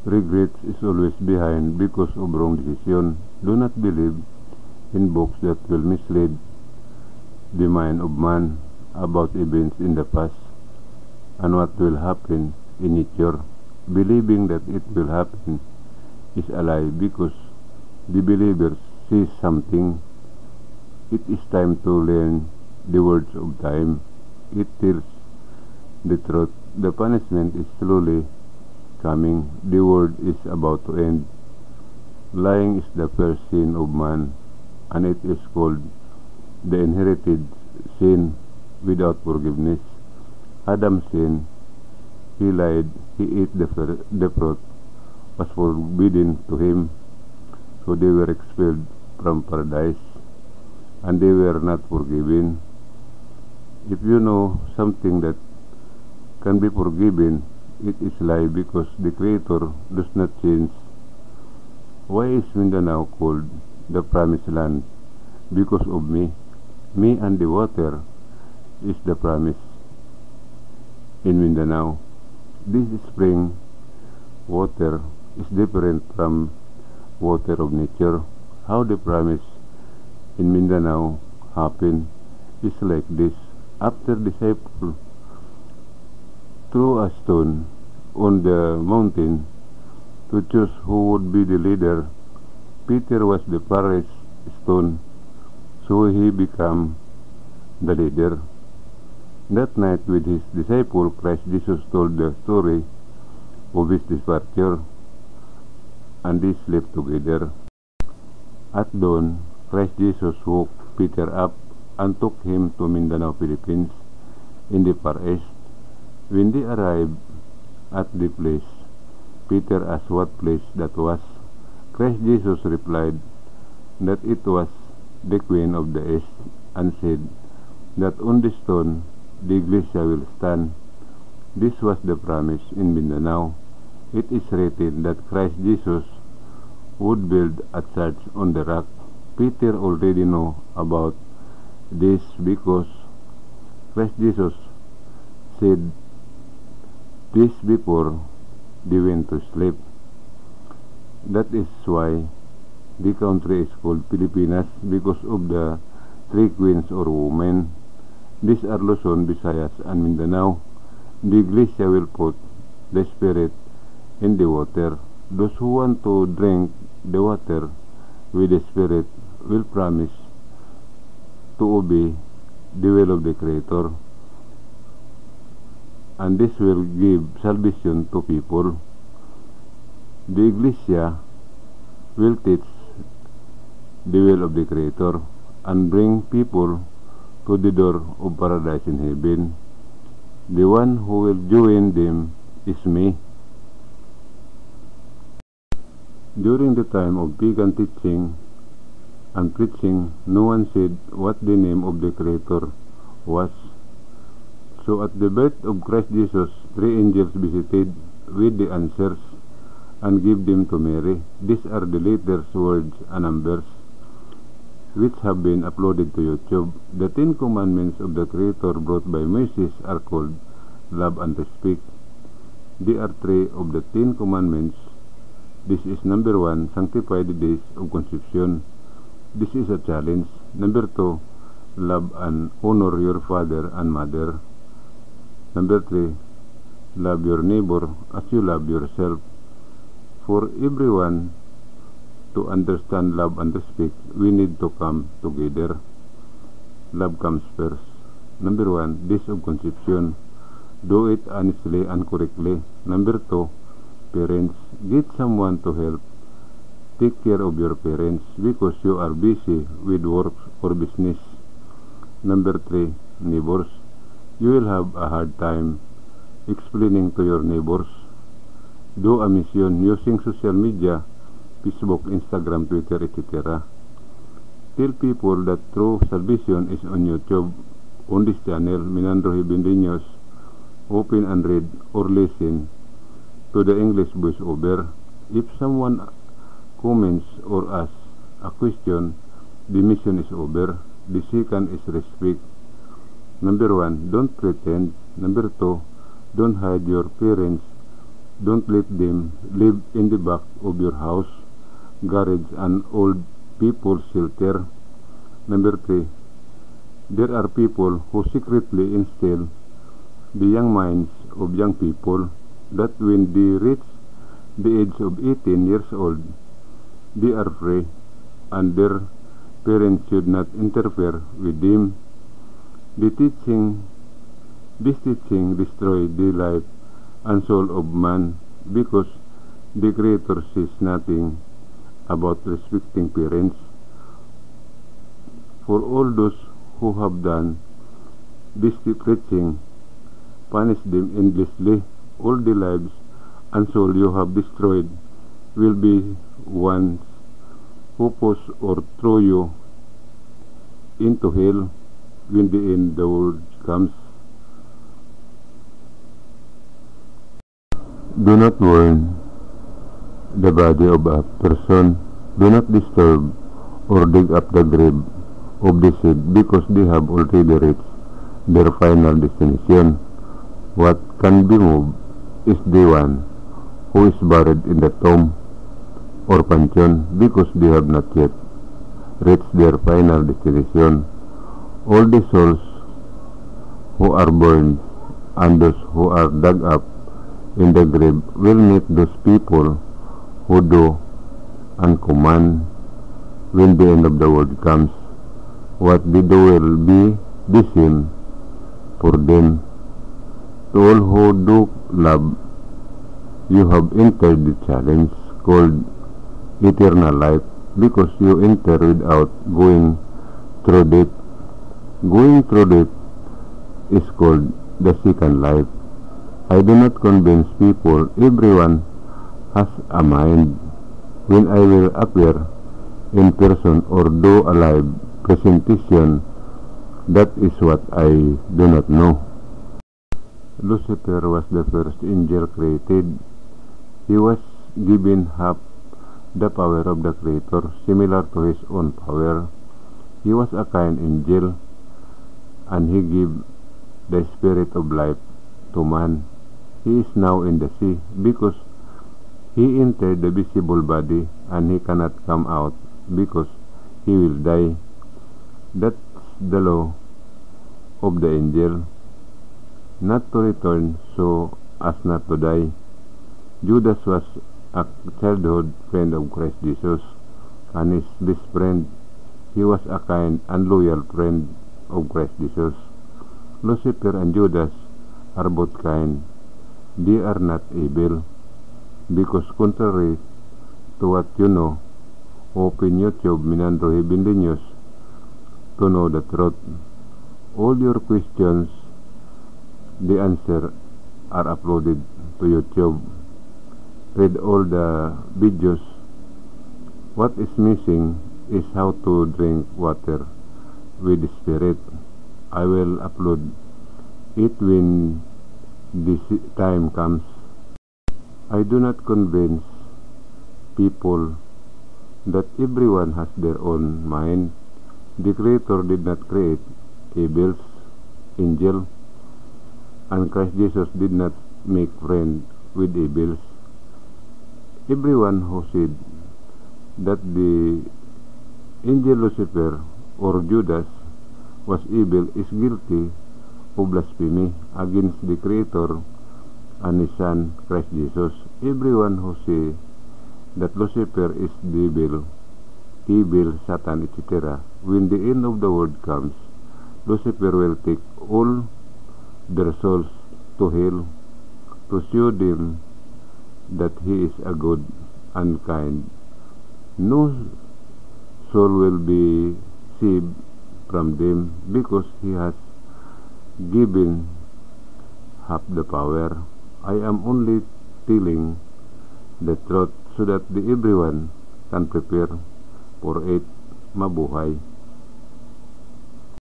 Regret is always behind because of wrong decision. Do not believe in books that will mislead the mind of man about events in the past and what will happen in future. Believing that it will happen is a lie because the believer sees something. It is time to learn the words of time. It tells the truth. The punishment is slowly coming. The world is about to end. Lying is the first sin of man, and it is called the inherited sin without forgiveness. Adam sinned. He lied. He ate the fruit was forbidden to him. So they were expelled from paradise, and they were not forgiven. If you know something that can be forgiven, it is lie because the Creator does not change. Why is Mindanao called the promised land? Because of me. Me and the water is the promise in Mindanao. This spring water is different from water of nature. How the promise in Mindanao happened is like this. After disciple threw a stone on the mountain to choose who would be the leader, Peter was the first stone, so he became the leader. That night with his disciple, Christ Jesus told the story of his departure, and they slept together. At dawn, Christ Jesus woke Peter up and took him to Mindanao, Philippines, in the far east. When they arrived at the place, Peter asked what place that was. Christ Jesus replied that it was the Queen of the East, and said that on the stone the iglesia will stand. This was the promise in Mindanao. It is written that Christ Jesus would build a church on the rock. Peter already know about this because Christ Jesus said this before they went to sleep. That is why the country is called Pilipinas, because of the three queens or women. These are Luzon, Visayas, and Mindanao. The iglesia will put the Spirit in the water. Those who want to drink the water with the Spirit will promise to obey the will of the Creator, and this will give salvation to people. The iglesia will teach the will of the Creator and bring people to the door of paradise in heaven. The one who will join them is me. During the time of pagan teaching and preaching, no one said what the name of the Creator was. So at the birth of Christ Jesus, 3 angels visited with the answers and gave them to Mary. These are the letters, words, and numbers which have been uploaded to YouTube. The 10 commandments of the Creator brought by Moses are called love and respect. There are 3 of the 10 commandments. This is number 1, sanctify the days of conception. This is a challenge. Number 2, love and honor your father and mother. Number 3, love your neighbor as you love yourself. For everyone to understand love and respect, we need to come together. Love comes first. Number 1, days of conception. Do it honestly and correctly. Number 2, parents, get someone to help take care of your parents because you are busy with work or business. Number 3, neighbors. You will have a hard time explaining to your neighbors. Do a mission using social media, Facebook, Instagram, Twitter, etc. Tell people that true salvation is on YouTube. On this channel, Minandro Heavenly News, open and read or listen to the English voiceover. If someone comments or asks a question, the mission is over. The second is respect. Number 1, don't pretend. Number 2, don't hide your parents Don't let them live in the back of your house, garage, and old people's shelter. Number 3. There are people who secretly instill the young minds of young people that when they reach the age of 18 years old, they are free and their parents should not interfere with them. This teaching destroys the life and soul of man because the Creator says nothing about respecting parents. For all those who have done this preaching, punish them endlessly. All the lives and soul you have destroyed will be ones who push or throw you into hell when the end of the world comes. Do not warn the body of a person. Do not disturb or dig up the grave of the dead because they have already reached their final destination. What can be moved is the one who is buried in the tomb or pantheon because they have not yet reached their final destination. All the souls who are burned and those who are dug up in the grave will meet those people who do and command when the end of the world comes. What they do will be the same for them. To all who do love, you have entered the challenge called eternal life because you enter without going through death. Going through death is called the second life. I do not convince people. Everyone has a mind. When I will appear in person or do a live presentation, that is what I do not know. Lucifer was the first angel created. He was given half the power of the Creator, similar to his own power. He was a kind angel, and he gave the spirit of life to man. He is now in the sea because he entered the visible body and he cannot come out because he will die. That's the law of the angel, not to return so as not to die. Judas was a childhood friend of Christ Jesus and his best friend. He was a kind and loyal friend of Christ Jesus. Lucifer and Judas are both kind. They are not evil, because contrary to what you know, open YouTube Minandro Heavenly News to know the truth. All your questions, the answer are uploaded to YouTube. Read all the videos. What is missing is how to drink water with the Spirit. I will upload it when this time comes. I do not convince people that everyone has their own mind. The Creator did not create evils, angels, and Christ Jesus did not make friends with evils. Everyone who said that the angel Lucifer or Judas was evil is guilty of blasphemy against the Creator and His Son, Christ Jesus. Everyone who says that Lucifer is the evil, Satan, etc., when the end of the world comes, Lucifer will take all their souls to hell to show them that he is a good and kind. No soul will be saved from them because he has given half the power. I am only telling the truth so that everyone can prepare for it. Mabuhay.